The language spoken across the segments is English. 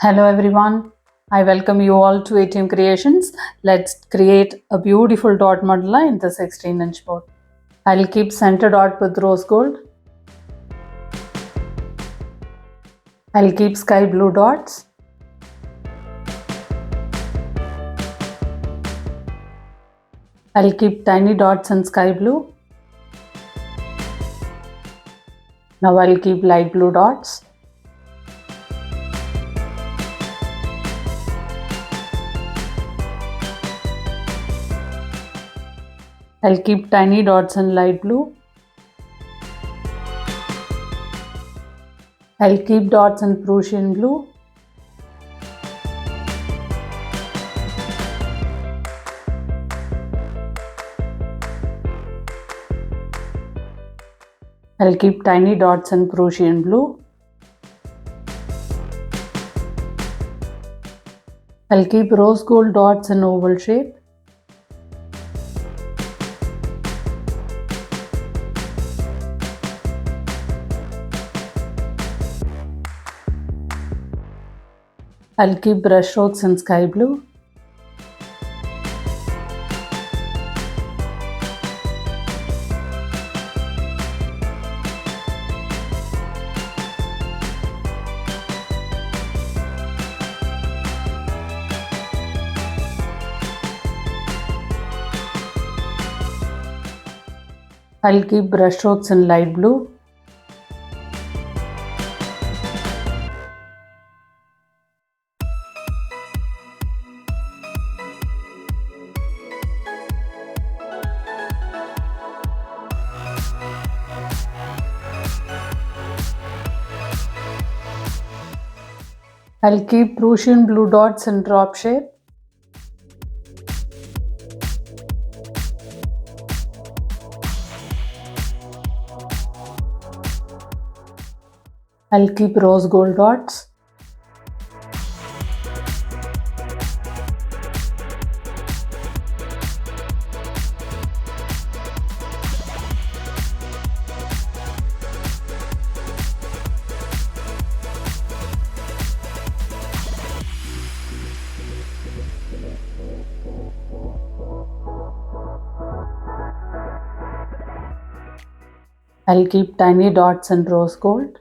Hello everyone, I welcome you all to ATM Creations. Let's create a beautiful dot mandala in the 16-inch board. I'll keep center dot with rose gold. I'll keep sky blue dots. I'll keep tiny dots in sky blue. Now I'll keep light blue dots. I'll keep tiny dots in light blue. I'll keep dots in Prussian blue. I'll keep tiny dots in Prussian blue. I'll keep rose gold dots in oval shape. I'll keep brush strokes in sky blue. I'll keep brush strokes in light blue. I'll keep Prussian blue dots in drop shape. I'll keep rose gold dots. I'll keep tiny dots in rose gold.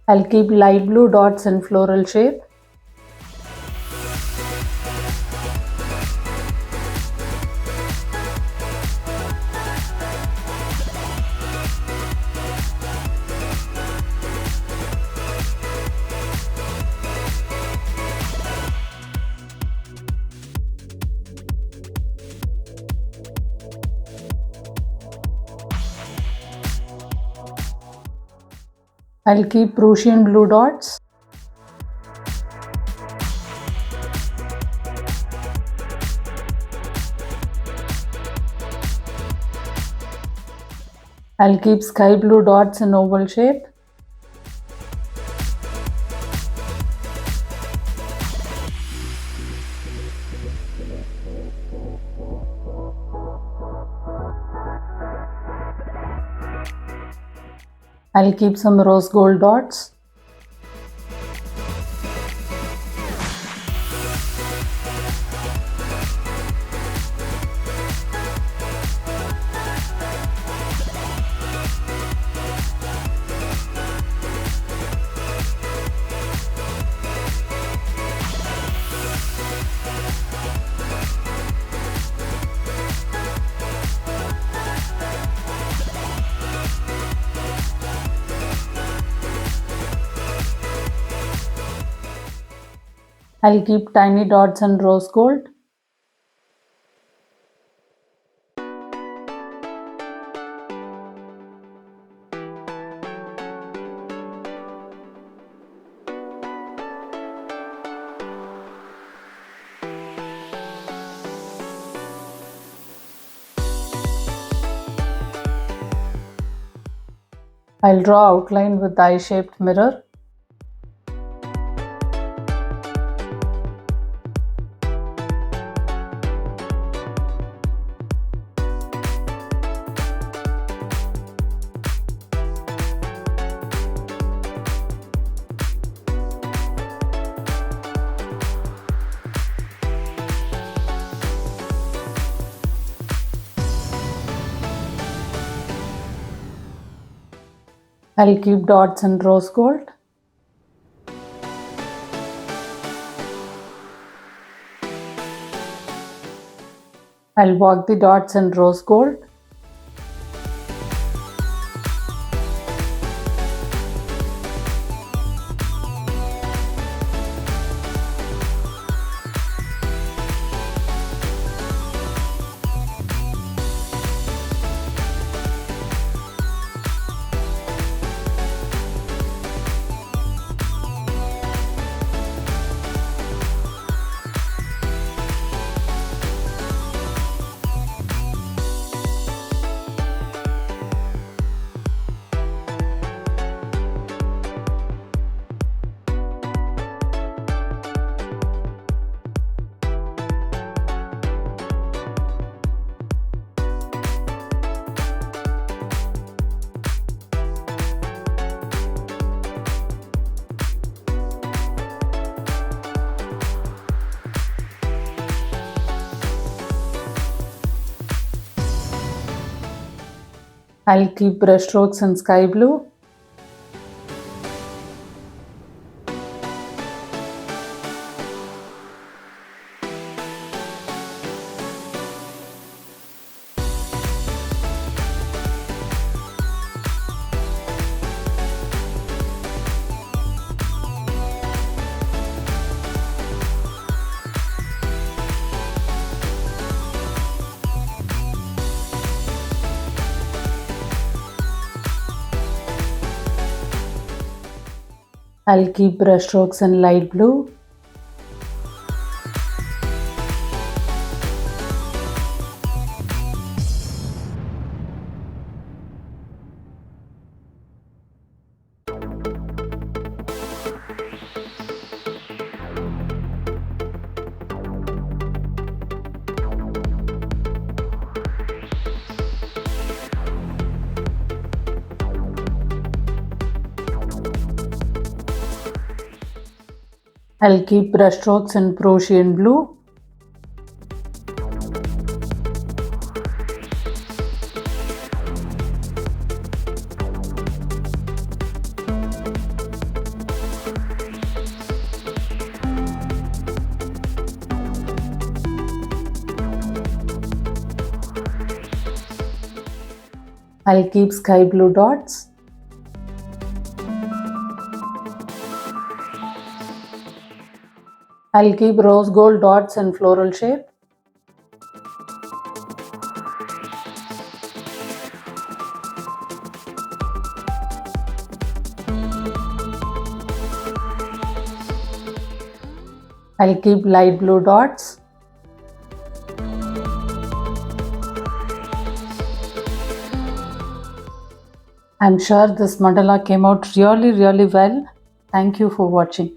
I'll keep light blue dots in floral shape. I'll keep Prussian blue dots. I'll keep sky blue dots in oval shape. I'll keep some rose gold dots. I'll keep tiny dots in rose gold. I'll draw outline with eye-shaped mirror. I'll keep dots in rose gold. I'll work the dots in rose gold. I'll keep brush strokes in sky blue. I'll keep brush strokes in light blue. I'll keep brush strokes in Prussian blue. I'll keep sky blue dots. I'll keep rose gold dots in floral shape. I'll keep light blue dots. I'm sure this mandala came out really well. Thank you for watching.